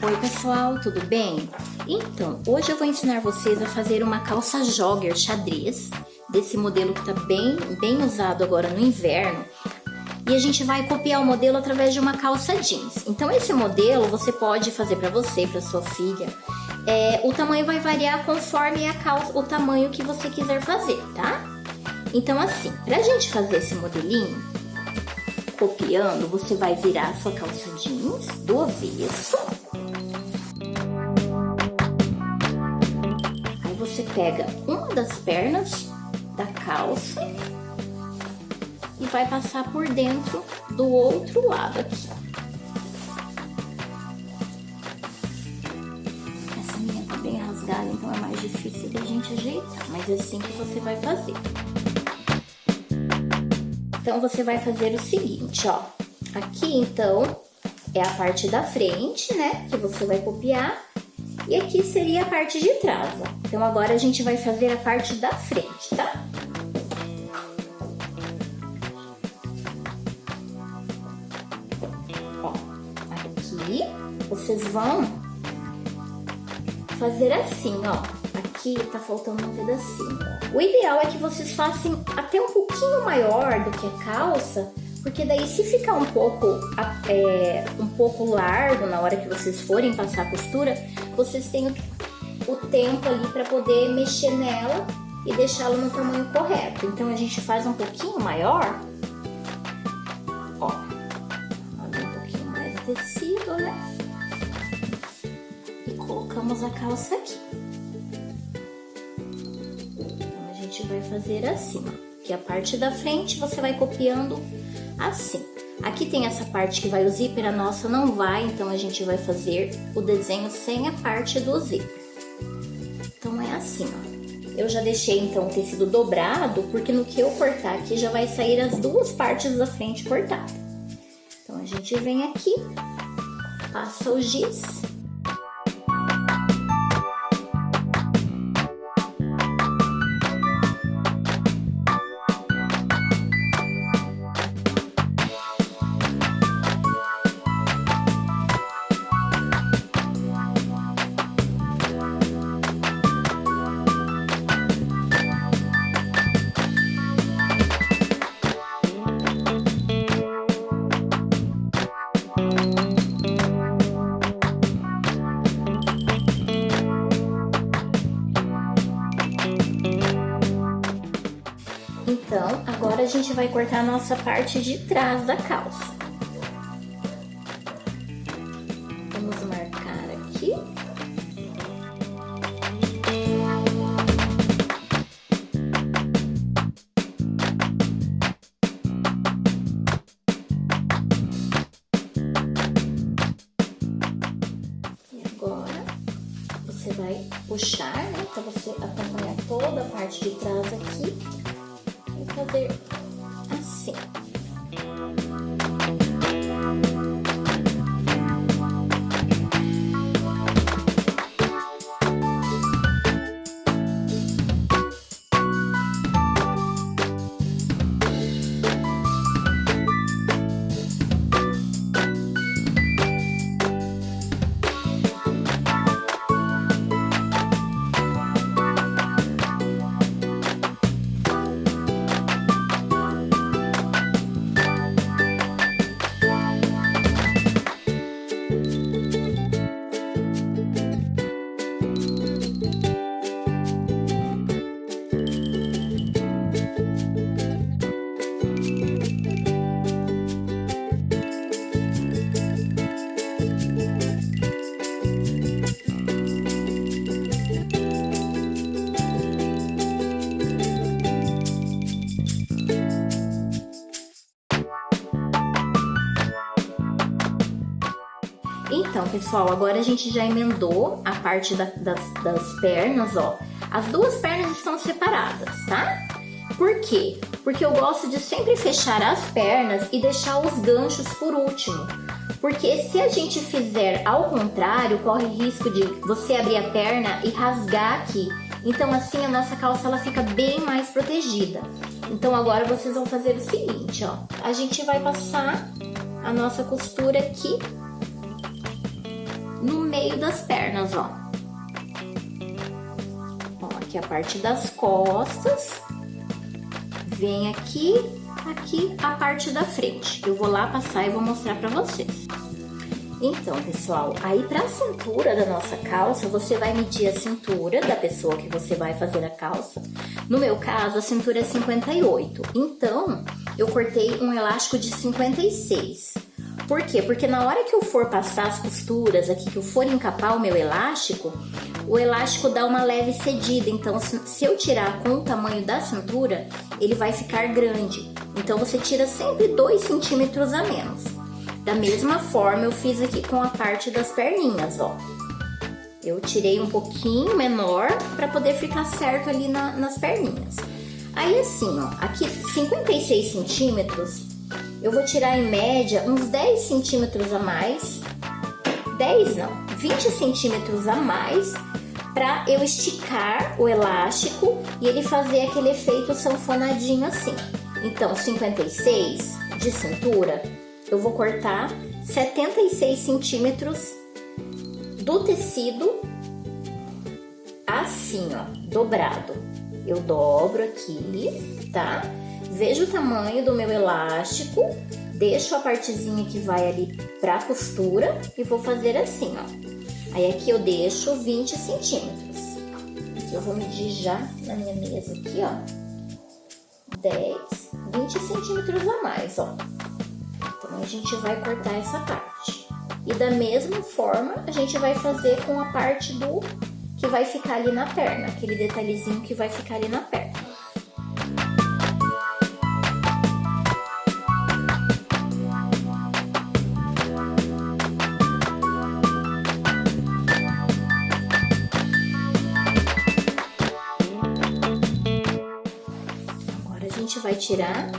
Oi pessoal, tudo bem? Então, hoje eu vou ensinar vocês a fazer uma calça jogger xadrez, desse modelo que está bem usado agora no inverno. E a gente vai copiar o modelo através de uma calça jeans. Então esse modelo você pode fazer para você, para sua filha. O tamanho vai variar conforme a calça, o tamanho que você quiser fazer, tá? Então assim, pra gente fazer esse modelinho, copiando, você vai virar a sua calça jeans do avesso. Aí você pega uma das pernas da calça e vai passar por dentro do outro lado aqui. Essa minha tá bem rasgada, então é mais difícil de a gente ajeitar, mas é assim que você vai fazer. Então, você vai fazer o seguinte, ó. Aqui, então, é a parte da frente, né? Que você vai copiar. E aqui seria a parte de trás, ó. Então, agora a gente vai fazer a parte da frente, tá? Ó, aqui, vocês vão fazer assim, ó. Aqui tá faltando um pedacinho. O ideal é que vocês façam até um pouquinho maior do que a calça, porque daí se ficar um pouco largo na hora que vocês forem passar a costura, vocês têm o tempo ali para poder mexer nela e deixá-la no tamanho correto. Então a gente faz um pouquinho maior, ó, abre um pouquinho mais o tecido, né? E colocamos a calça aqui. A gente vai fazer assim, ó, que a parte da frente você vai copiando assim. Aqui tem essa parte que vai o zíper, a nossa não vai, então a gente vai fazer o desenho sem a parte do zíper. Então é assim, ó. Eu já deixei então o tecido dobrado, porque no que eu cortar aqui já vai sair as duas partes da frente cortadas. Então a gente vem aqui, passa o giz. Então, agora a gente vai cortar a nossa parte de trás da calça. Vamos marcar aqui. E agora, você vai puxar, né, para você acompanhar toda a parte de trás aqui. Fazer assim. Então, pessoal, agora a gente já emendou a parte das pernas, ó. As duas pernas estão separadas, tá? Por quê? Porque eu gosto de sempre fechar as pernas e deixar os ganchos por último. Porque se a gente fizer ao contrário, corre risco de você abrir a perna e rasgar aqui. Então, assim, a nossa calça ela fica bem mais protegida. Então, agora vocês vão fazer o seguinte, ó. A gente vai passar a nossa costura aqui no meio das pernas, ó. Ó, aqui a parte das costas. Vem aqui, aqui a parte da frente. Eu vou lá passar e vou mostrar pra vocês. Então, pessoal, aí pra cintura da nossa calça, você vai medir a cintura da pessoa que você vai fazer a calça. No meu caso, a cintura é 58. Então, eu cortei um elástico de 56. Por quê? Porque na hora que eu for passar as costuras aqui, que eu for encapar o meu elástico, o elástico dá uma leve cedida. Então, se eu tirar com o tamanho da cintura, ele vai ficar grande. Então, você tira sempre 2 centímetros a menos. Da mesma forma, eu fiz aqui com a parte das perninhas, ó. Eu tirei um pouquinho menor para poder ficar certo ali nas perninhas. Aí assim, ó, aqui 56 centímetros, eu vou tirar em média uns 10 centímetros a mais. 10 não, 20 centímetros a mais para eu esticar o elástico e ele fazer aquele efeito sanfonadinho assim. Então, 56 de cintura, eu vou cortar 76 centímetros do tecido assim, ó, dobrado. Eu dobro aqui, tá? Vejo o tamanho do meu elástico, deixo a partezinha que vai ali pra costura e vou fazer assim, ó. Aí aqui eu deixo 20 centímetros. Aqui eu vou medir já na minha mesa aqui, ó. 10, 20 centímetros a mais, ó. Então, a gente vai cortar essa parte. E da mesma forma, a gente vai fazer com a parte do que vai ficar ali na perna. Aquele detalhezinho que vai ficar ali na perna. Agora a gente vai tirar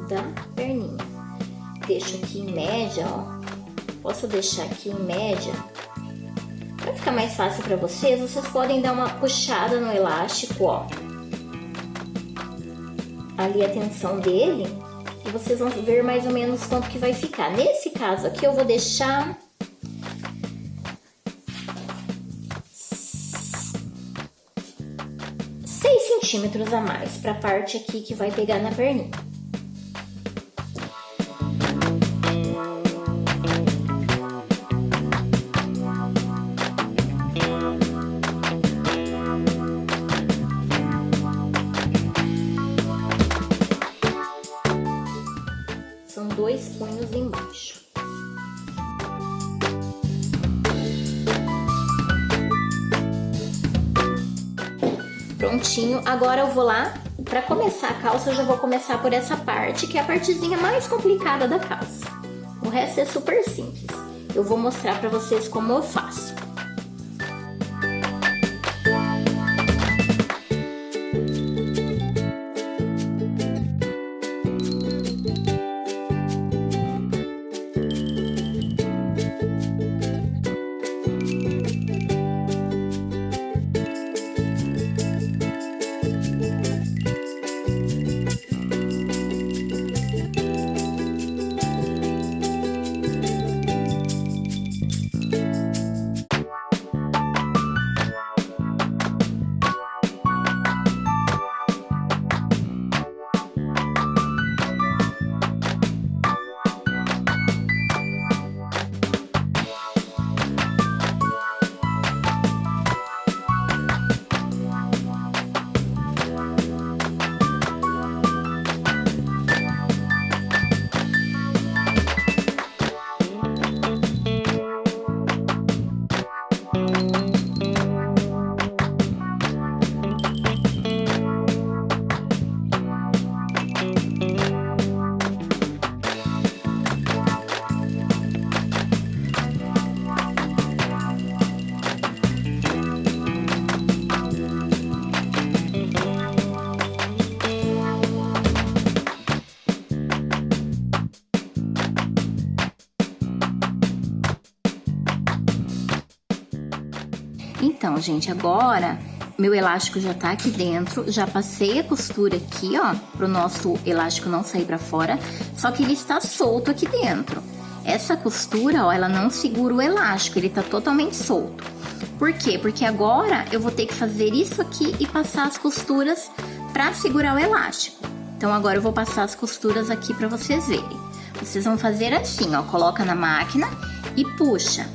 da perninha. Deixo aqui em média, ó. Posso deixar aqui em média. Para ficar mais fácil para vocês podem dar uma puxada no elástico, ó. Ali a tensão dele. E vocês vão ver mais ou menos quanto que vai ficar. Nesse caso aqui eu vou deixar 6 centímetros a mais para a parte aqui que vai pegar na perninha. São 2 punhos embaixo. Prontinho, agora eu vou lá, para começar a calça eu já vou começar por essa parte, que é a partezinha mais complicada da calça. O resto é super simples. Eu vou mostrar para vocês como eu faço. Então, gente, agora meu elástico já tá aqui dentro, já passei a costura aqui, ó, pro nosso elástico não sair pra fora, só que ele está solto aqui dentro. Essa costura, ó, ela não segura o elástico, ele tá totalmente solto. Por quê? Porque agora eu vou ter que fazer isso aqui e passar as costuras pra segurar o elástico. Então, agora eu vou passar as costuras aqui pra vocês verem. Vocês vão fazer assim, ó, coloca na máquina e puxa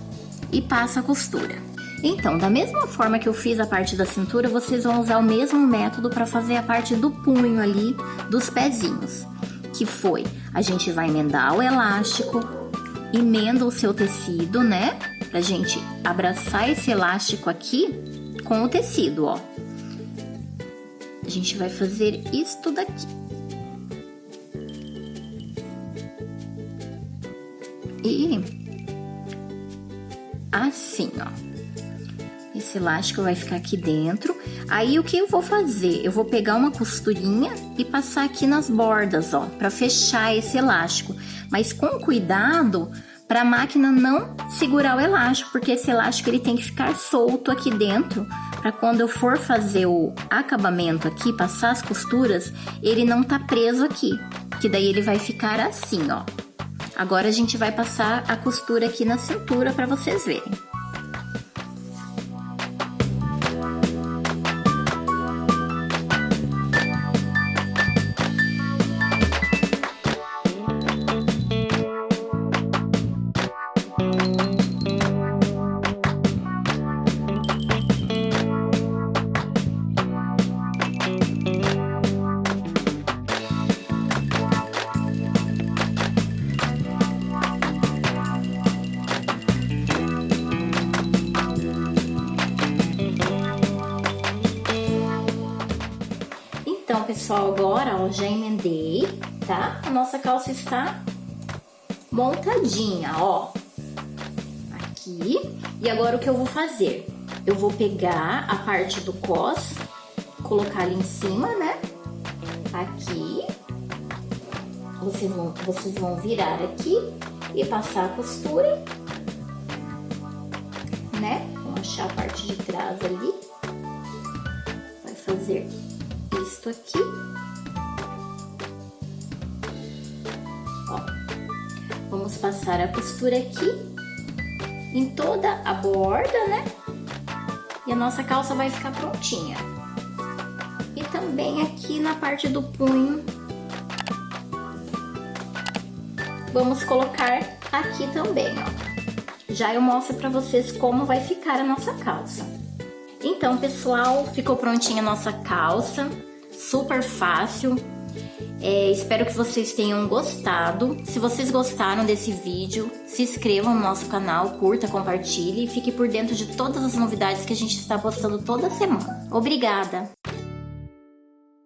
e passa a costura. Então, da mesma forma que eu fiz a parte da cintura, vocês vão usar o mesmo método para fazer a parte do punho ali, dos pezinhos. Que foi, a gente vai emendar o elástico, emenda o seu tecido, né? Pra gente abraçar esse elástico aqui com o tecido, ó. A gente vai fazer isto daqui. E assim, ó. Esse elástico vai ficar aqui dentro. Aí, o que eu vou fazer? Eu vou pegar uma costurinha e passar aqui nas bordas, ó, pra fechar esse elástico. Mas com cuidado, pra máquina não segurar o elástico, porque esse elástico ele tem que ficar solto aqui dentro, pra quando eu for fazer o acabamento aqui, passar as costuras, ele não tá preso aqui, que daí ele vai ficar assim, ó. Agora a gente vai passar a costura aqui na cintura pra vocês verem. Então, pessoal, agora, ó, já emendei, tá? A nossa calça está montadinha, ó. Aqui. E agora, o que eu vou fazer? Eu vou pegar a parte do cos, colocar ali em cima, né? Aqui. Vocês vão virar aqui e passar a costura, né? Vamos achar a parte de trás ali. Vai fazer isto aqui, ó, vamos passar a costura aqui em toda a borda, né? E a nossa calça vai ficar prontinha. E também aqui na parte do punho, vamos colocar aqui também, ó. Já eu mostro pra vocês como vai ficar a nossa calça. Então, pessoal, ficou prontinha a nossa calça, super fácil. Espero que vocês tenham gostado. Se vocês gostaram desse vídeo, se inscrevam no nosso canal, curta, compartilhe e fique por dentro de todas as novidades que a gente está postando toda semana. Obrigada!